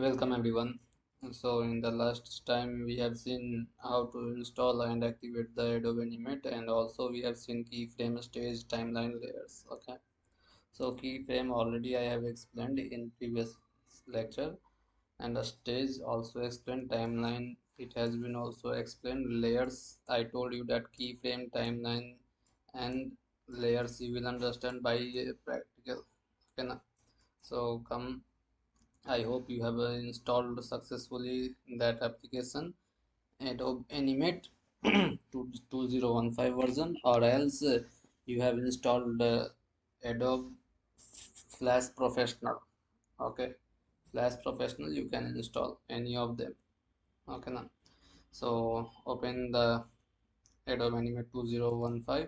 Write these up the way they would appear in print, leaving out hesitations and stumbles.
Welcome everyone. So in the last time we have seen how to install and activate the Adobe Animate, and also we have seen keyframe, stage, timeline layers. Okay. So keyframe already I have explained in previous lecture, and the stage also explained, timeline it has been also explained, layers I told you that keyframe, timeline and layers you will understand by practical. Okay na? So come, I hope you have installed successfully that application Adobe Animate 2015 version, or else you have installed Adobe Flash Professional. Okay, Flash Professional you can install any of them. Okay, now so open the Adobe Animate 2015,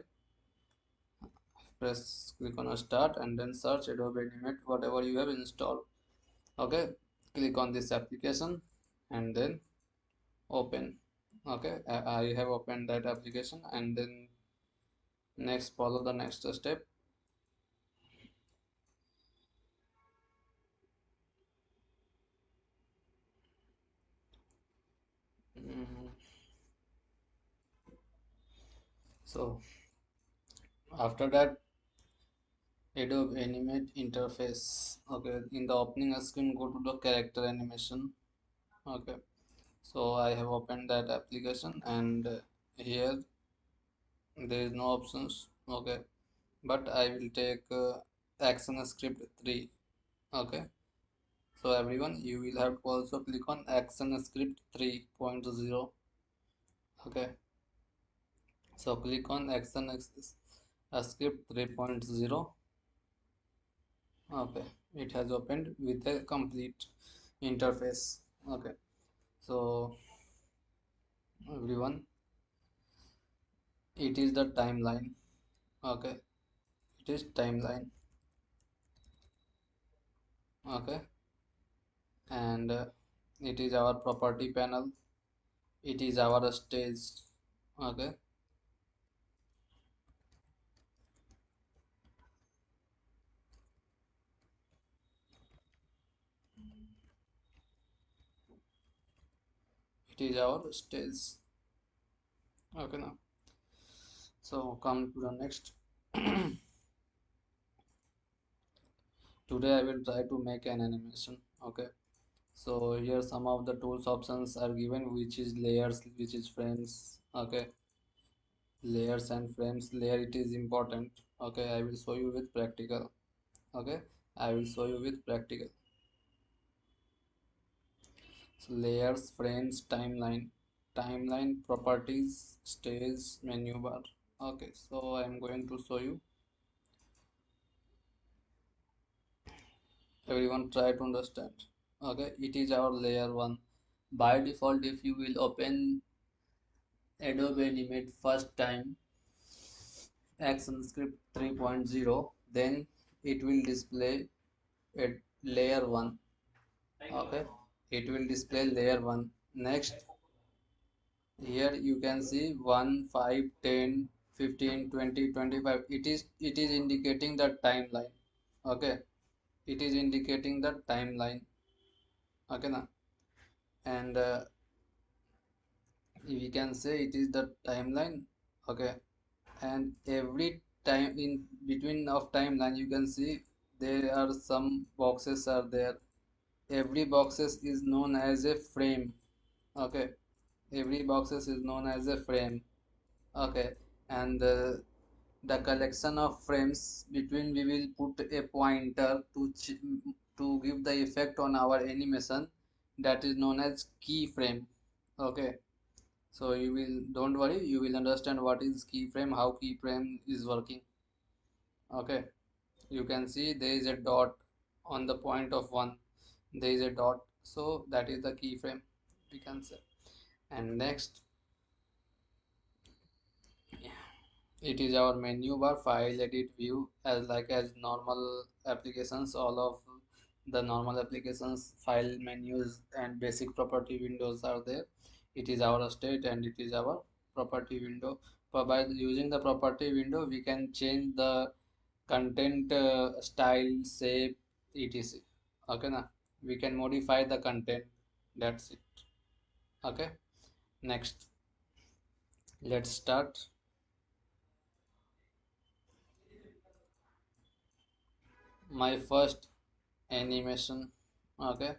press click on start and then search Adobe Animate whatever you have installed. Okay, click on this application and then open. Okay, I have opened that application, and then next follow the next step. Mm, so after that, Adobe Animate interface. Okay, in the opening screen go to the character animation. Okay, so I have opened that application, and here there is no options. Okay, but I will take action script 3. Okay, so everyone, you will have to also click on action script 3.0. Okay, so click on action script 3.0. Okay, it has opened with a complete interface. Okay, so everyone, it is the timeline. Okay, it is timeline. Okay, and it is our property panel. It is our stage. Okay, it is our stage. Okay, now so come to the next. Today I will try to make an animation. Okay, so here some of the tools options are given, which is layers, which is frames. Okay, layers and frames. Layer, it is important. Okay, I will show you with practical. Okay, I will show you with practical. So layers, frames, timeline, timeline, properties, stage, menu bar. Okay, so I am going to show you. Everyone try to understand. Okay, it is our layer 1. By default, if you will open Adobe Animate first time, action script 3.0, then it will display a layer 1. Okay, it will display layer 1. Next, here you can see 1, 5, 10, 15, 20, 25. It is indicating the timeline. Okay, it is indicating the timeline. Okay, now, and we can say it is the timeline. Okay, and every time in between of timeline you can see there are some boxes are there. Every boxes is known as a frame. Okay, every boxes is known as a frame. Okay, and the collection of frames between, we will put a pointer to give the effect on our animation, that is known as keyframe. Okay, so you will, don't worry, you will understand what is keyframe, how keyframe is working. Okay, you can see there is a dot on the point of 1. There is a dot, so that is the keyframe, we can say. And next, it is our menu bar, file, edit, view. As like as normal applications, all of the normal applications file menus and basic property windows are there. It is our state and it is our property window. But by using the property window we can change the content style, shape, etc. Okay na? we can modify the content. That's it. Okay, next let's start. My first animation. Okay,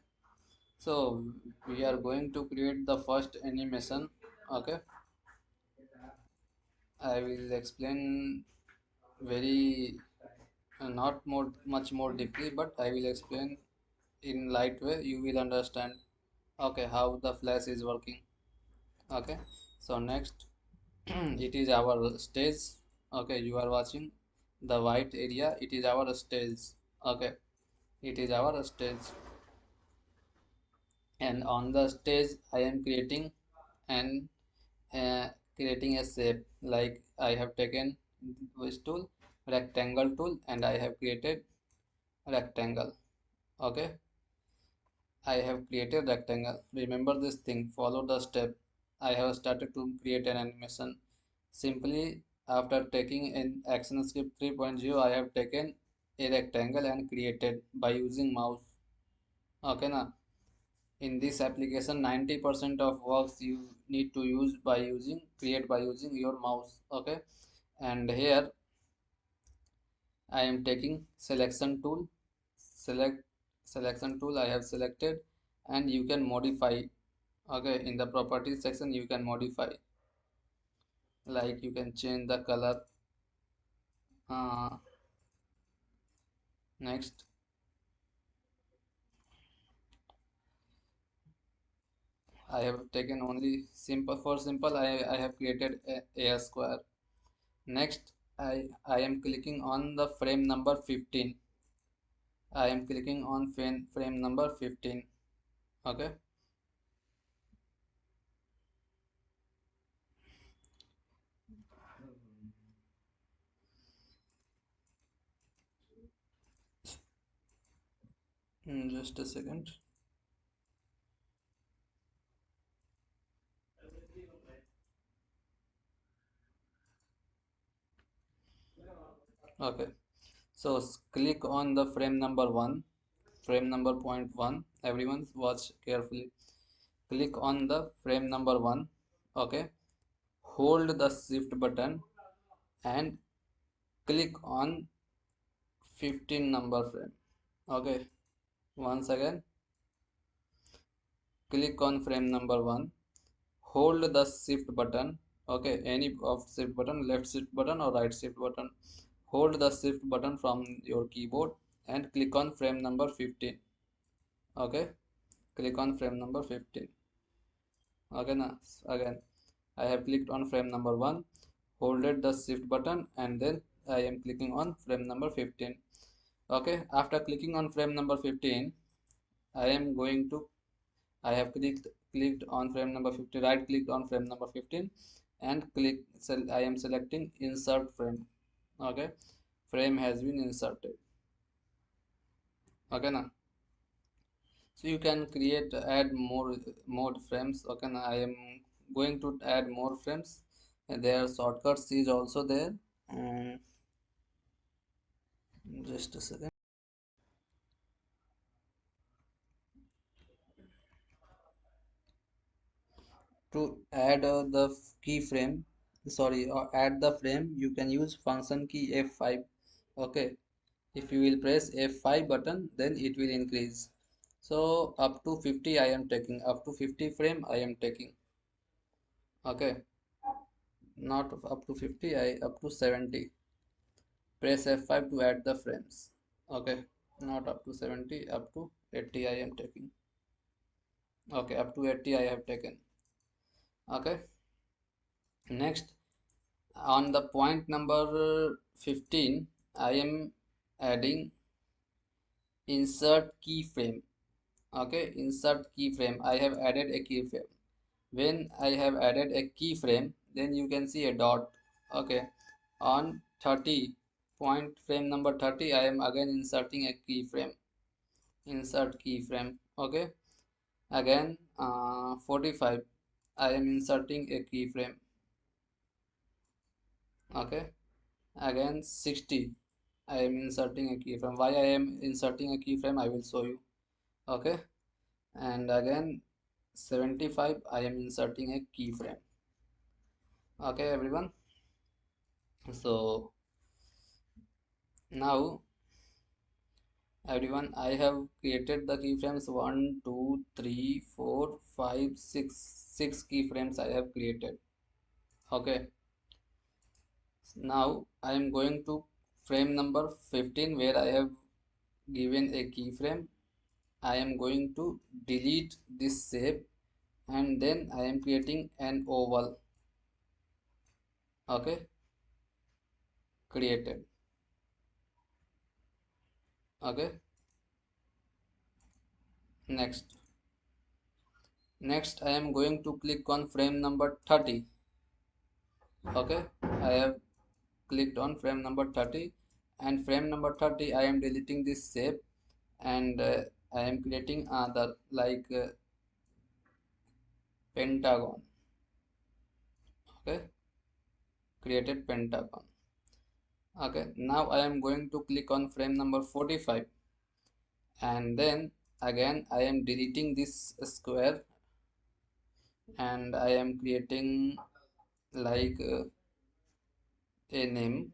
so we are going to create the first animation. Okay, I will explain very not more much more deeply, but I will explain in light way. You will understand. Okay, how the flash is working. Okay, so next it is our stage. Okay, you are watching the white area. It is our stage. Okay, it is our stage, and on the stage I am and creating a shape. Like I have taken which tool, rectangle tool, and I have created rectangle. Okay, I have created rectangle. Remember this thing, follow the step. I have started to create an animation. Simply after taking an action script 3.0, I have taken a rectangle and created by using mouse. Okay, na? In this application, 90% of works you need to use by create by using your mouse. Okay, and here I am taking selection tool. Select selection tool I have selected, and you can modify. Okay, in the properties section you can modify, like you can change the color. uh, Next I have taken only simple. For simple I have created a square. Next I am clicking on the frame number 15. I am clicking on frame number 15. Okay, just a second. Okay, so click on the frame number 1, frame number point 1. Everyone watch carefully. Click on the frame number 1. Okay, hold the shift button and click on 15 number frame. Okay, once again click on frame number 1, hold the shift button. Okay, any of shift button, left shift button or right shift button. Hold the shift button from your keyboard and click on frame number 15. Okay, click on frame number 15. Okay, now again I have clicked on frame number 1, holded the shift button, and then I am clicking on frame number 15. Okay, after clicking on frame number 15, I am going to I have clicked on frame number 15, right clicked on frame number 15, and I am selecting insert frame. Okay, frame has been inserted. Okay, now so you can add more frames. Okay, now I am going to add more frames, and there shortcuts is also there. um, just a second. To add the keyframe, sorry, or add the frame, you can use function key F5. Okay, if you will press F5 button, then it will increase. So up to 50 I am taking, up to 50 frame I am taking. Okay, not up to 50, I up to 70. Press F5 to add the frames. Okay, not up to 70, up to 80 I am taking. Okay, up to 80 I have taken. Okay, next on the point number 15, I am adding insert keyframe. Okay, insert keyframe, I have added a keyframe. When I have added a keyframe, then you can see a dot. Okay, on 30 point frame number 30, I am again inserting a keyframe. Insert keyframe. Okay, again 45 I am inserting a keyframe. Okay, again 60 I am inserting a keyframe. Why I am inserting a keyframe, I will show you. Okay, and again 75 I am inserting a keyframe. Okay everyone, so now everyone, I have created the keyframes 1 2 3 4 5 6, 6 keyframes I have created. Okay, now I am going to frame number 15 where I have given a keyframe. I am going to delete this shape and then I am creating an oval. Okay, created. Okay, next. Next, I am going to click on frame number 30. Okay, I have clicked on frame number 30, and frame number 30 I am deleting this shape and I am creating other like pentagon. Okay, created pentagon. Okay, now I am going to click on frame number 45 and then again I am deleting this square and I am creating like a name.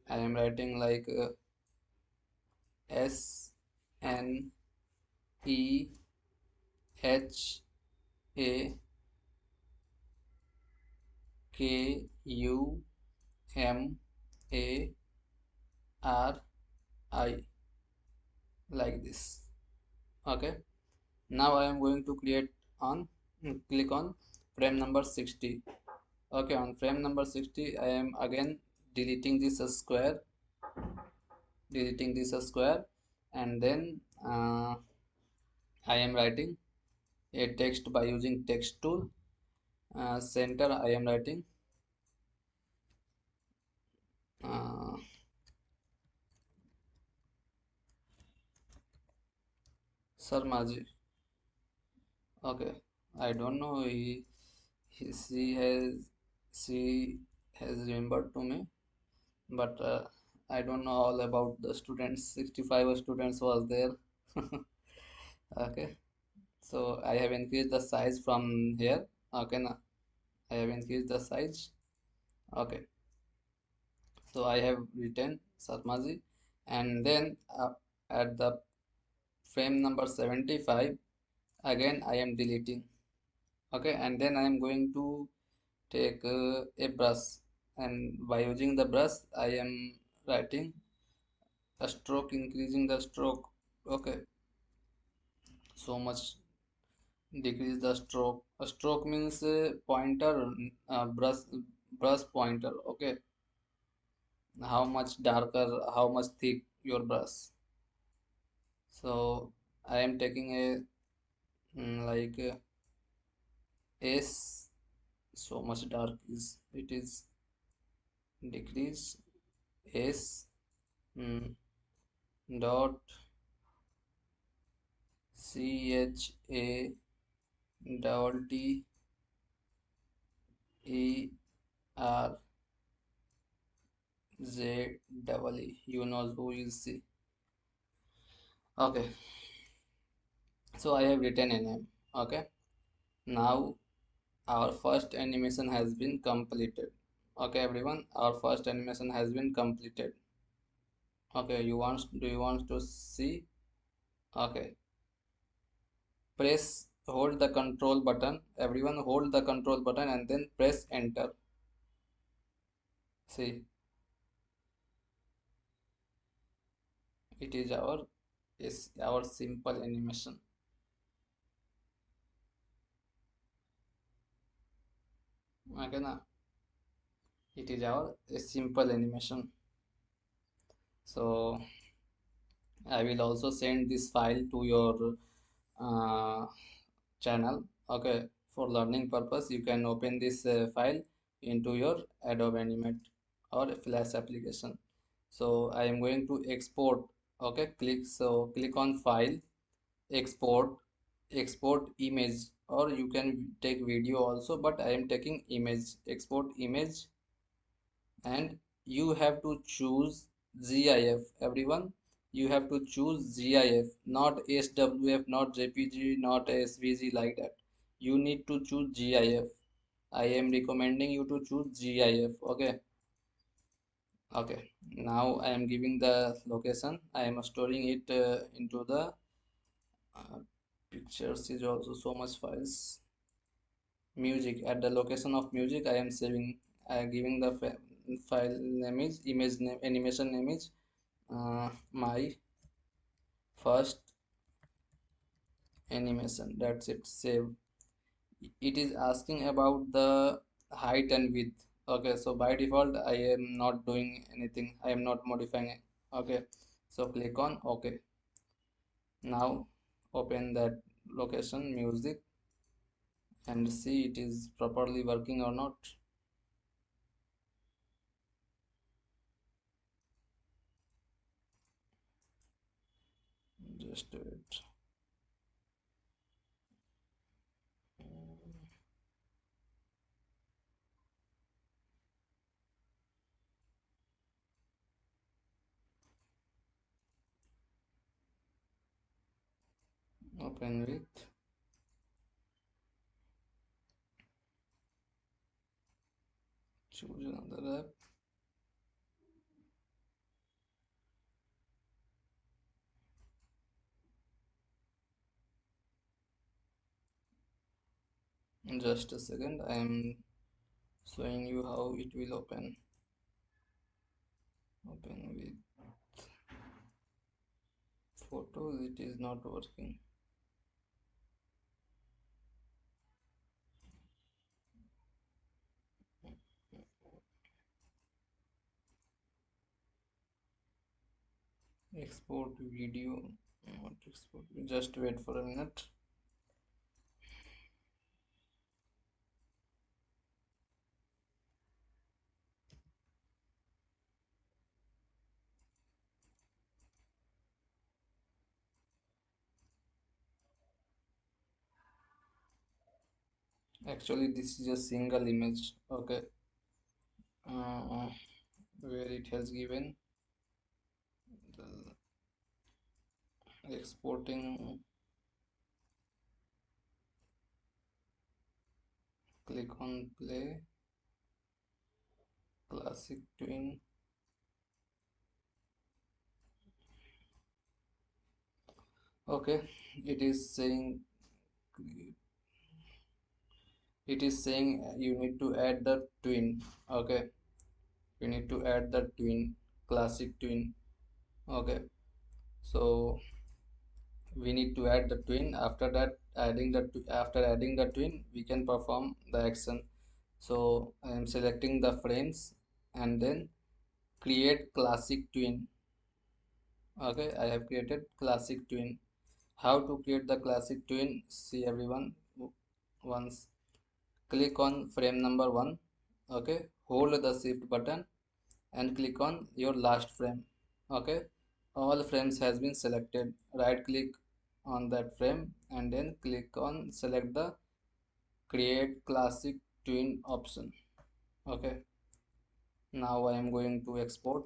I am writing like S N E H A K U M A R I, like this. Okay, now I am going to create on click on frame number 60. Okay, on frame number 60 I am again deleting this square, and then I am writing a text by using text tool. Center I am writing uh, Sarmaji. Okay, I don't know, he she has remembered to me, but I don't know all about the students. 65 students was there. Okay, so I have increased the size from here. Okay, now I have increased the size. Okay, so I have written Sarmaji, and then at the frame number 75 again I am deleting. Okay, and then I am going to take a brush, and by using the brush I am writing a stroke, increasing the stroke. Okay, so much decrease the stroke. A stroke means pointer, brush pointer. Okay, how much darker, how much thick your brush. So I am taking a like S, so much dark is it is, decrease S dot CHA double T E R Z double E. You know who is C. Okay, so I have written a name. Okay, now our first animation has been completed. Okay, everyone, our first animation has been completed. Okay, do you want to see? Okay, hold the control button. Everyone, hold the control button and then press enter. See, it is our simple animation. Okay, now it is our a simple animation. So I will also send this file to your uh, channel. Okay, for learning purpose you can open this file into your Adobe Animate or Flash application. So I am going to export. Okay, click on file, export, export image, or you can take video also, but I am taking image, export image, and you have to choose GIF. Everyone, You have to choose GIF, not SWF, not JPG, not SVG, like that. You need to choose GIF. I am recommending you to choose GIF. Okay. Okay. Now I am giving the location. I am storing it into the uh, pictures is also so much files. Music, at the location of music I am saving. I am giving the file name is image name, animation name is my first animation. That's it. Save. It is asking about the height and width. Okay, so by default I am not doing anything, I am not modifying it. Okay, so click on OK. Now open that location music and see it is properly working or not. Just wait. Open with, choose another app. Just a second, I am showing you how it will open. Open with photos, it is not working. Export video, not export, just wait for a minute. Actually this is a single image. Okay, uh, where it has given the exporting, click on play, classic twin. Okay, it is saying, you need to add the twin. Okay, you need to add the twin, classic twin. Okay, so we need to add the twin. After that, after adding the twin, we can perform the action. So I am selecting the frames and then create classic twin. Okay, I have created classic twin. How to create the classic twin? See everyone, once click on frame number 1. Okay, hold the shift button and click on your last frame. Okay, all frames has been selected. Right click on that frame and then click on select the create classic twin option. Okay, now I am going to export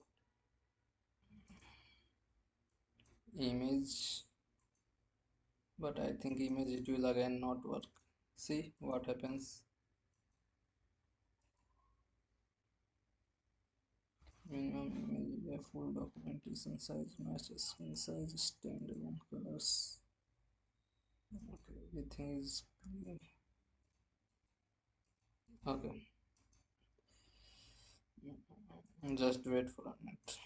image, but I think image it will again not work. See what happens. Minimum image, a full documentation size, matches screen size, standalone colors. Okay, everything is clear. Okay, just wait for a minute.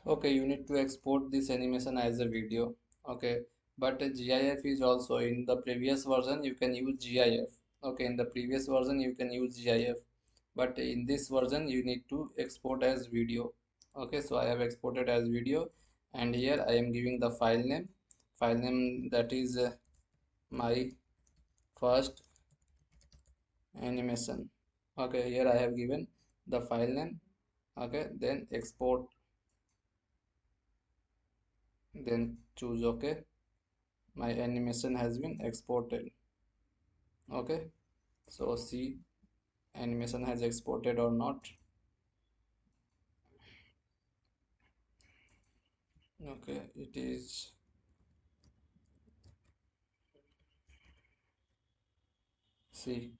Okay, you need to export this animation as a video. Okay, but GIF is also in the previous version you can use GIF. Okay, in the previous version you can use GIF, but in this version you need to export as video. Okay, so I have exported as video, and here I am giving the file name that is my first animation. Okay, here I have given the file name. Okay, then export, then choose OK. My animation has been exported. Okay, so see animation has exported or not. Okay, it is. See,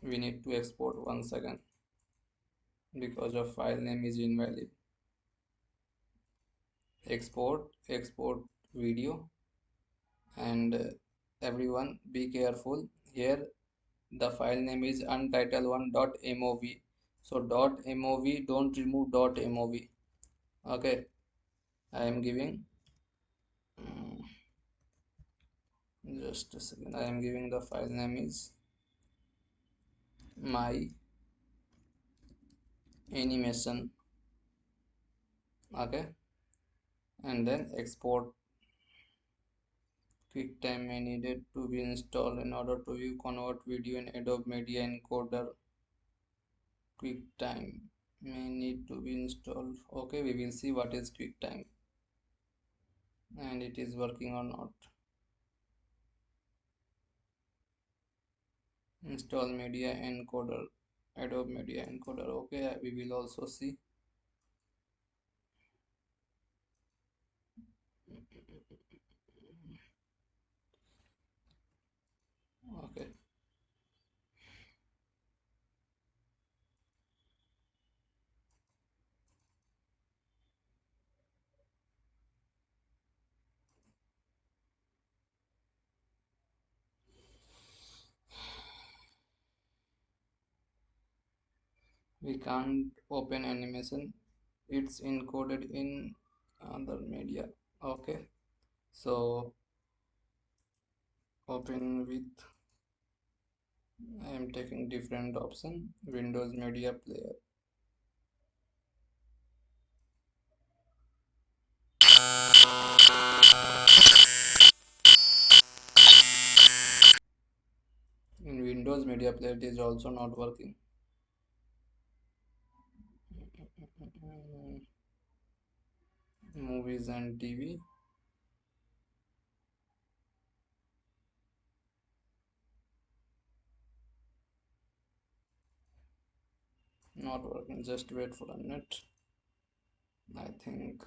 we need to export once again because of file name is invalid. Export video, and everyone be careful here. The file name is untitled1.mov. So .mov, don't remove .mov. Okay, I am giving just a second. I am giving the file name is my animation. Okay, and then export. QuickTime may needed to be installed in order to view convert video in Adobe Media Encoder. QuickTime may need to be installed. Okay, we will see what is QuickTime and it is working or not. Install Media Encoder, Adobe Media Encoder. Okay, we will also see. Okay, we can't open animation. It's encoded in other media. Okay, so open with, I am taking different option. Windows Media Player. In Windows Media Player it is also not working. Movies and TV. Not working. Just wait for a minute. I think.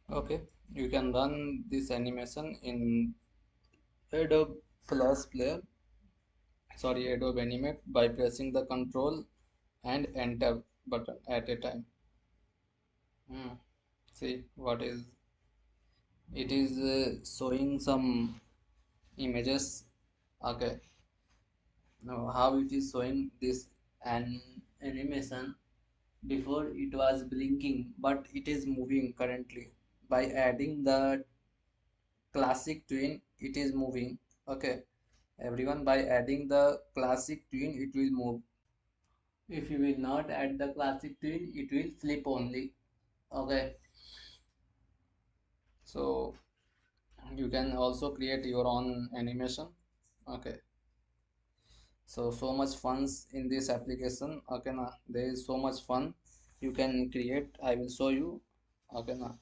Okay, you can run this animation in Adobe Flash Player, sorry, Adobe Animate, by pressing the Control and Enter button at a time. See what is, it is showing some images. Okay, now how it is showing this an animation. Before it was blinking, but it is moving currently. By adding the classic twin, it is moving. Okay, everyone, by adding the classic twin it will move. If you will not add the classic twin, it will flip only. Okay, so you can also create your own animation. Okay, so much funs in this application. Okay na, there is so much fun you can create. I will show you. Okay na,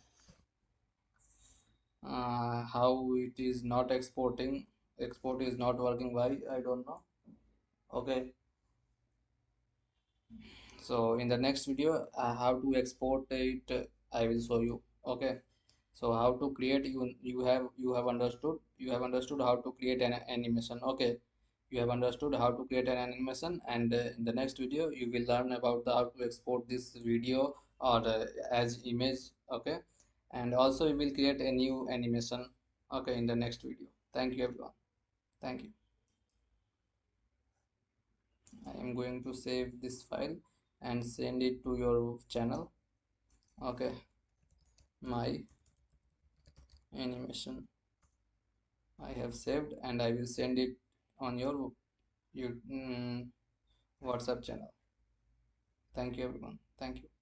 how it is not exporting. Export is not working, why I don't know. Okay, so in the next video, how to export it, I will show you. Okay, so how to create, you have understood how to create an animation. Okay, you have understood how to create an animation, and in the next video you will learn about how to export this video or as image. Okay, and also you will create a new animation. Okay, in the next video. Thank you everyone. Thank you. I am going to save this file and send it to your channel. Okay, my animation I have saved, and I will send it on your WhatsApp channel. Thank you everyone. Thank you.